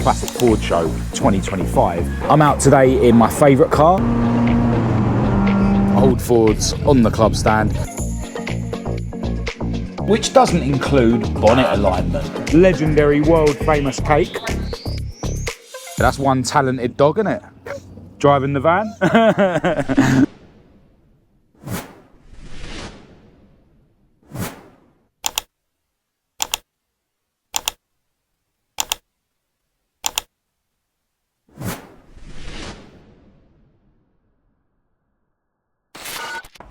Classic Ford Show 2025. I'm out today in my favourite car, old Fords on the club stand, which doesn't include bonnet alignment. Legendary world famous cake. That's one talented dog, isn't it? Driving the van.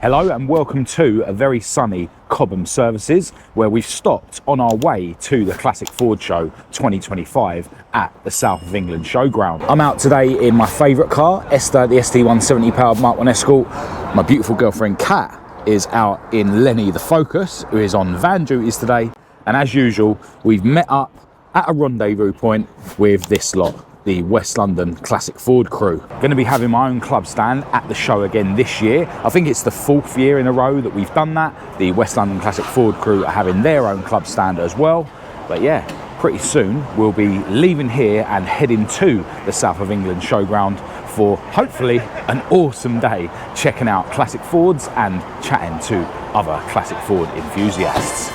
Hello and welcome to a very sunny Cobham Services, where we've stopped on our way to the Classic Ford Show 2025 at the South of England Showground. I'm out today in my favourite car, the ST170 powered Mk1 Escort. My beautiful girlfriend Kat is out in Lenny the Focus, who is on van duties today. And as usual, we've met up at a rendezvous point with this lot, the West London Classic Ford crew. Going to be having my own club stand at the show again this year. I think it's the 4th year in a row that we've done that. The West London Classic Ford crew are having their own club stand as well. But yeah, pretty soon we'll be leaving here and heading to the South of England Showground for hopefully an awesome day checking out classic Fords and chatting to other classic Ford enthusiasts.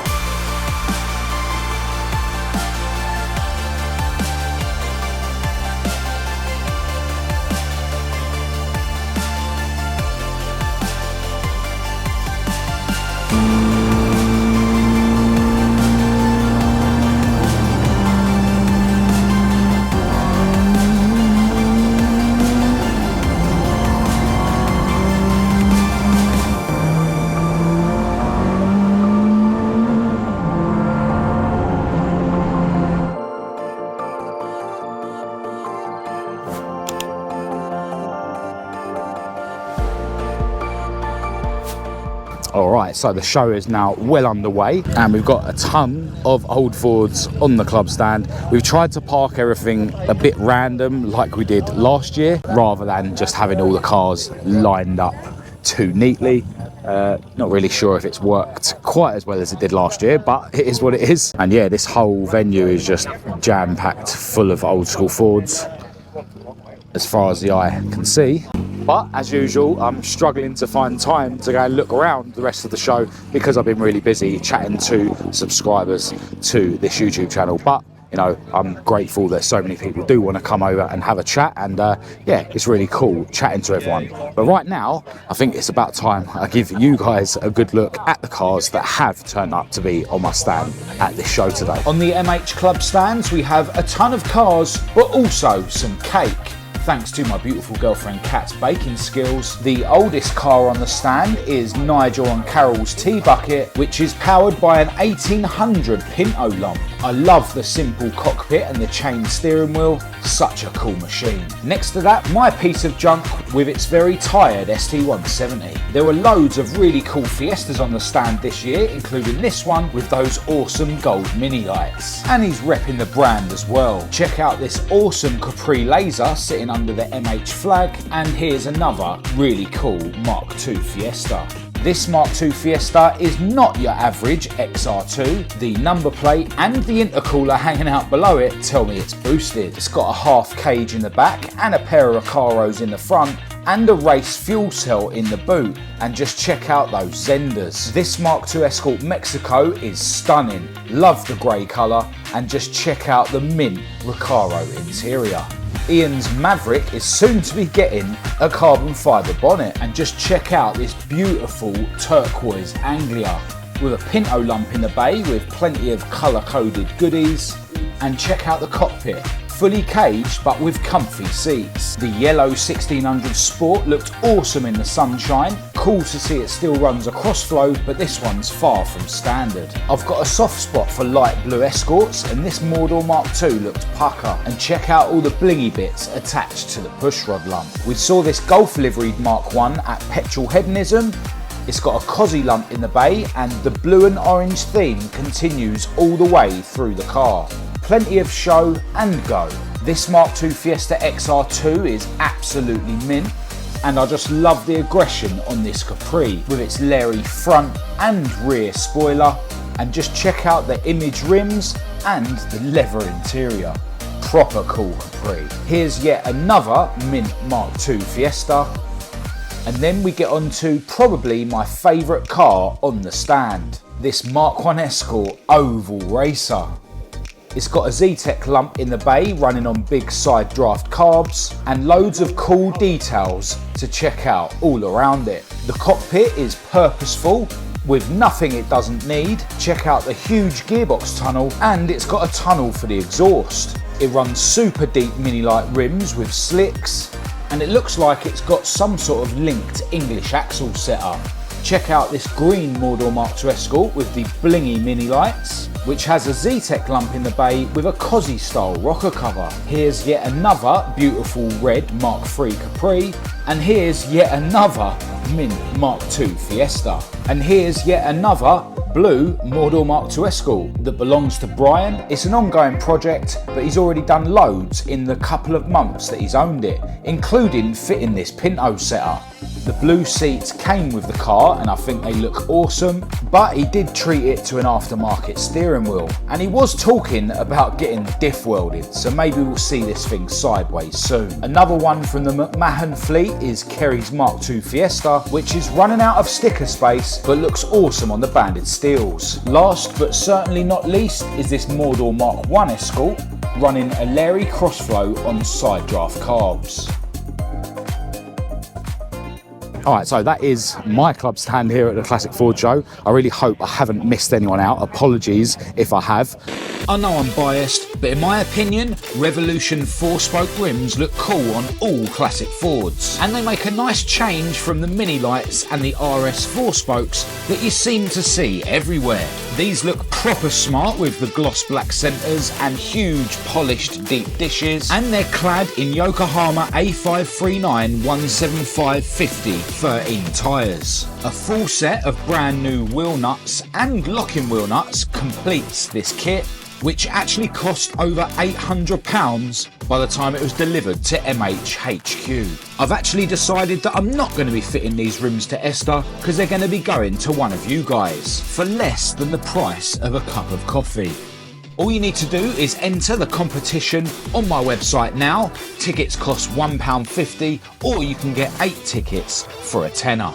Alright, so the show is now well underway and we've got a ton of old Fords on the club stand. We've tried to park everything a bit random like we did last year, rather than just having all the cars lined up too neatly. Not really sure if it's worked quite as well as it did last year, but it is what it is. And yeah, this whole venue is just jam-packed full of old school Fords as far as the eye can see. But as usual, I'm struggling to find time to go and look around the rest of the show because I've been really busy chatting to subscribers to this YouTube channel. But you know, I'm grateful that so many people do want to come over and have a chat, and yeah, it's really cool chatting to everyone. But right now, I think it's about time I give you guys a good look at the cars that have turned up to be on my stand at this show today. On the MH Club stands, we have a ton of cars, but also some cake. Thanks to my beautiful girlfriend Kat's baking skills. The oldest car on the stand is Nigel and Carol's tea bucket, which is powered by an 1800 Pinto lump. I love the simple cockpit and the chain steering wheel, such a cool machine. Next to that, my piece of junk with its very tired ST170. There were loads of really cool Fiestas on the stand this year, including this one with those awesome gold mini lights. And he's repping the brand as well. Check out this awesome Capri Laser sitting under the MH flag, and here's another really cool Mk2 Fiesta. This Mk2 Fiesta is not your average XR2. The number plate and the intercooler hanging out below it tell me it's boosted. It's got a half cage in the back and a pair of Recaros in the front and a race fuel cell in the boot, and just check out those Zenders. This Mk2 Escort Mexico is stunning. Love the grey colour, and just check out the mint Recaro interior. Ian's Maverick is soon to be getting a carbon fibre bonnet, and just check out this beautiful turquoise Anglia with a Pinto lump in the bay with plenty of colour coded goodies. And check out the cockpit, fully caged but with comfy seats. The yellow 1600 Sport looked awesome in the sunshine. Cool to see it still runs across flow, but this one's far from standard. I've got a soft spot for light blue Escorts, and this Mordor Mark II looked pucker. And check out all the blingy bits attached to the pushrod lump. We saw this Golf liveried Mark I at Petrol Hedonism. It's got a Cossie lump in the bay, and the blue and orange theme continues all the way through the car. Plenty of show and go. This Mk2 Fiesta XR2 is absolutely mint, and I just love the aggression on this Capri with its Larry front and rear spoiler. And just check out the image rims and the leather interior. proper cool Capri. Here's yet another Mint Mk2 Fiesta. And then we get on to probably my favourite car on the stand, this Mk1 Escort oval racer. It's got a Zetec lump in the bay running on big side draft carbs and loads of cool details to check out all around it. The cockpit is purposeful with nothing it doesn't need. Check out the huge gearbox tunnel, and it's got a tunnel for the exhaust. It runs super deep mini light rims with slicks, and it looks like it's got some sort of linked English axle setup. Check out this green Mk1 and Mk2 Escort with the blingy mini lights, which has a Zetec lump in the bay with a Cossie style rocker cover. Here's yet another beautiful red Mark III Capri, and here's yet another Mint Mk2 Fiesta. And here's yet another blue Mk1 and Mk2 Escort that belongs to Brian. It's an ongoing project, but he's already done loads in the couple of months that he's owned it, including fitting this Pinto setup. The blue seats came with the car and I think they look awesome, but he did treat it to an aftermarket steering wheel. And he was talking about getting diff welded, so maybe we'll see this thing sideways soon. Another one from the McMahon fleet is Kerry's Mk2 Fiesta, which is running out of sticker space but looks awesome on the banded steels. Last but certainly not least is this Mk1 and Mk1 Escort running a Larry Crossflow on side draft carbs. Alright, so that is my club stand here at the Classic Ford Show. I really hope I haven't missed anyone out. Apologies if I have. I know I'm biased, but in my opinion, Revolution 4-spoke rims look cool on all classic Fords. And they make a nice change from the mini lights and the RS 4-spokes that you seem to see everywhere. These look proper smart with the gloss black centres and huge polished deep dishes. And they're clad in Yokohama A539 175/50 13 tyres. A full set of brand new wheel nuts and locking wheel nuts completes this kit, which actually cost over £800 by the time it was delivered to MHHQ. I've actually decided that I'm not going to be fitting these rims to Esta because they're going to be going to one of you guys for less than the price of a cup of coffee. All you need to do is enter the competition on my website now. Tickets cost £1.50, or you can get 8 tickets for a tenner.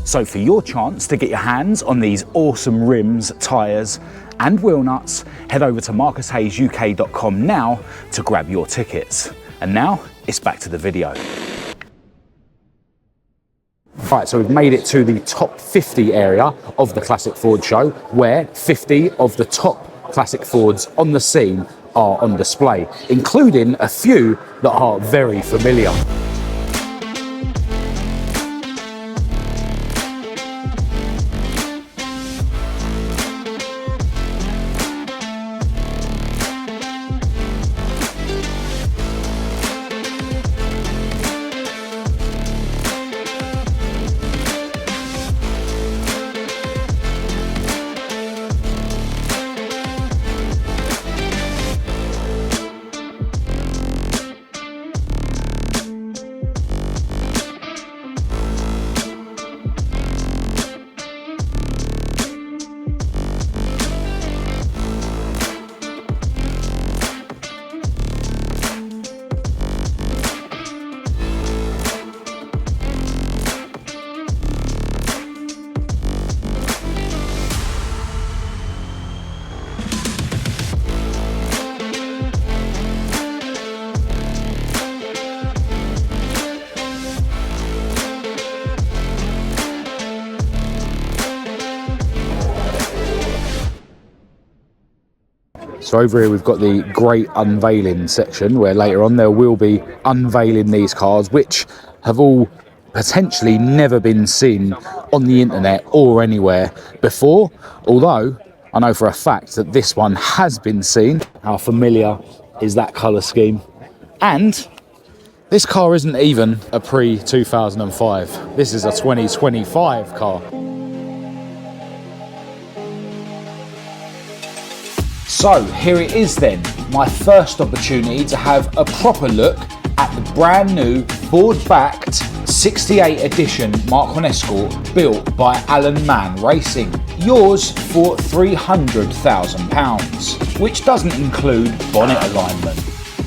So for your chance to get your hands on these awesome rims, tyres and wheel nuts, head over to marcushayesuk.com now to grab your tickets. And now it's back to the video. Right, so we've made it to the top 50 area of the Classic Ford Show, where 50 of the top classic Fords on the scene are on display, including a few that are very familiar. So over here we've got the Great Unveiling section, where later on there will be unveiling these cars, which have all potentially never been seen on the internet or anywhere before, although I know for a fact that this one has been seen. How familiar is that colour scheme? And this car isn't even a pre-2005. This is a 2025 car. So here it is then, my first opportunity to have a proper look at the brand new board-backed 68 edition Mk1 Escort built by Alan Mann Racing. Yours for £300,000, which doesn't include bonnet alignment.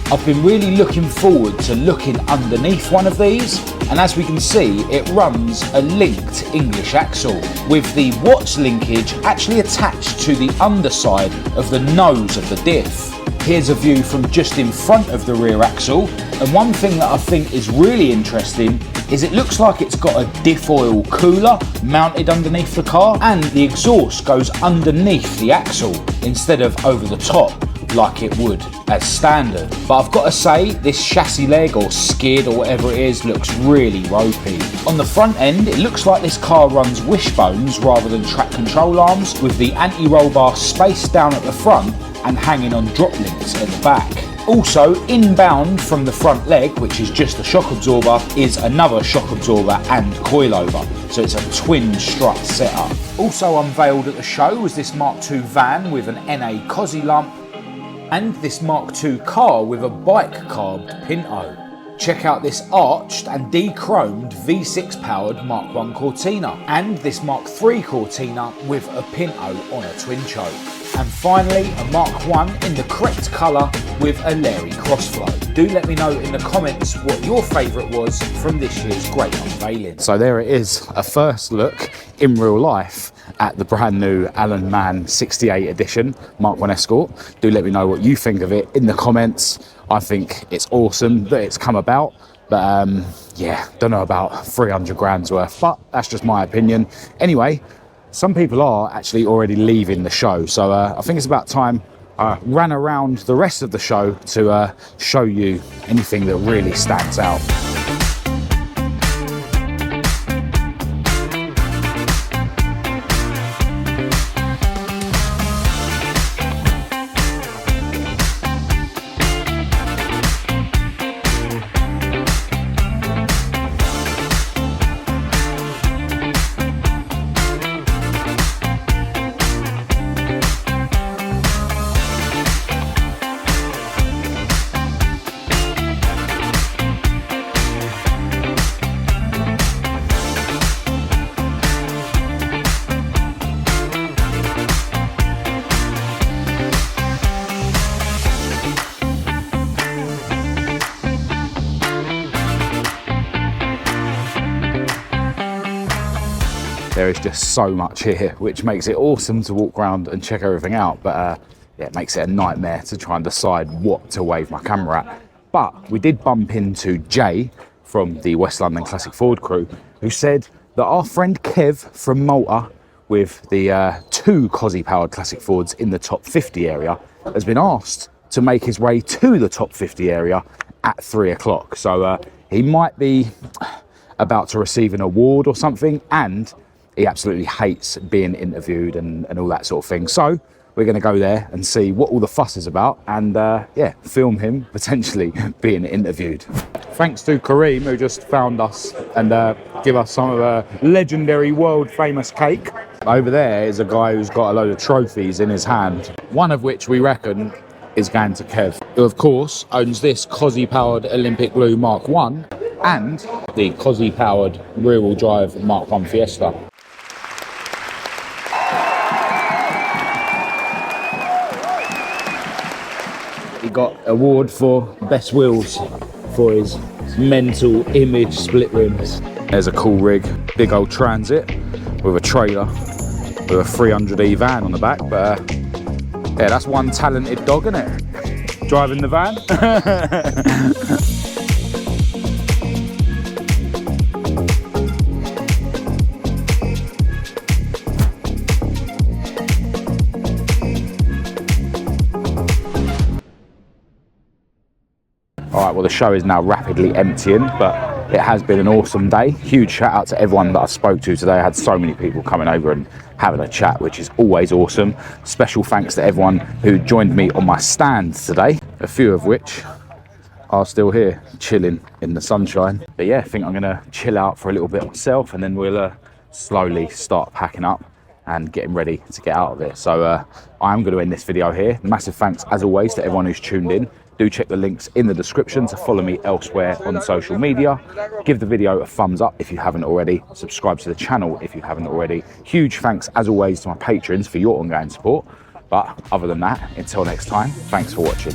I've been really looking forward to looking underneath one of these, and as we can see, it runs a linked English axle with the Watts linkage actually attached to the underside of the nose of the diff. Here's a view from just in front of the rear axle, and one thing that I think is really interesting is it looks like it's got a diff oil cooler mounted underneath the car, and the exhaust goes underneath the axle instead of over the top like it would as standard. But I've got to say, this chassis leg or skid or whatever it is looks really ropey. On the front end, it looks like this car runs wishbones rather than track control arms, with the anti-roll bar spaced down at the front and hanging on drop links at the back. Also, inbound from the front leg, which is just a shock absorber, is another shock absorber and coilover. So it's a twin strut setup. Also unveiled at the show was this Mk2 van with an NA Cossie lump, and this Mk2 car with a bike carbed Pinto. Check out this arched and de-chromed V6 powered Mk1 Cortina, and this Mk3 Cortina with a Pinto on a twin choke. And finally, a Mk1 in the correct colour with a Larry crossflow. Do let me know in the comments what your favourite was from this year's Great Unveiling. So there it is, a first look in real life at the brand new Alan Mann 68 edition Mk1 Escort. Do let me know what you think of it in the comments. I think it's awesome that it's come about, but yeah, don't know about 300 grand's worth, but that's just my opinion. Anyway, some people are actually already leaving the show, so I think it's about time I ran around the rest of the show to show you anything that really stands out. There is just so much here, which makes it awesome to walk around and check everything out, but yeah, it makes it a nightmare to try and decide what to wave my camera at. But we did bump into Jay from the West London Classic Ford crew, who said that our friend Kev from Malta, with the 2 Cossie powered Classic Fords in the top 50 area, has been asked to make his way to the top 50 area at 3 o'clock. So he might be about to receive an award or something, and he absolutely hates being interviewed and all that sort of thing. So we're going to go there and see what all the fuss is about, and yeah, film him potentially being interviewed. Thanks to Kareem, who just found us and give us some of a legendary world famous cake. Over there is a guy who's got a load of trophies in his hand, one of which we reckon is going to Kev, who of course owns this Cossie powered Olympic Blue Mk1 and the Cossie powered rear wheel drive Mk1 Fiesta. He got award for best wheels for his mental image split rims. There's a cool rig, big old Transit with a trailer with a 300e van on the back, but yeah, that's one talented dog, isn't it? Driving the van. All right, well, the show is now rapidly emptying, but it has been an awesome day. Huge shout out to everyone that I spoke to today. I had so many people coming over and having a chat, which is always awesome. Special thanks to everyone who joined me on my stand today, a few of which are still here, chilling in the sunshine. But yeah, I think I'm gonna chill out for a little bit myself, and then we'll slowly start packing up and getting ready to get out of here. So I'm going to end this video here. Massive thanks, as always, to everyone who's tuned in. Do check the links in the description to follow me elsewhere on social media. Give the video a thumbs up if you haven't already. Subscribe to the channel if you haven't already. Huge thanks, as always, to my patrons for your ongoing support. But other than that, until next time, thanks for watching.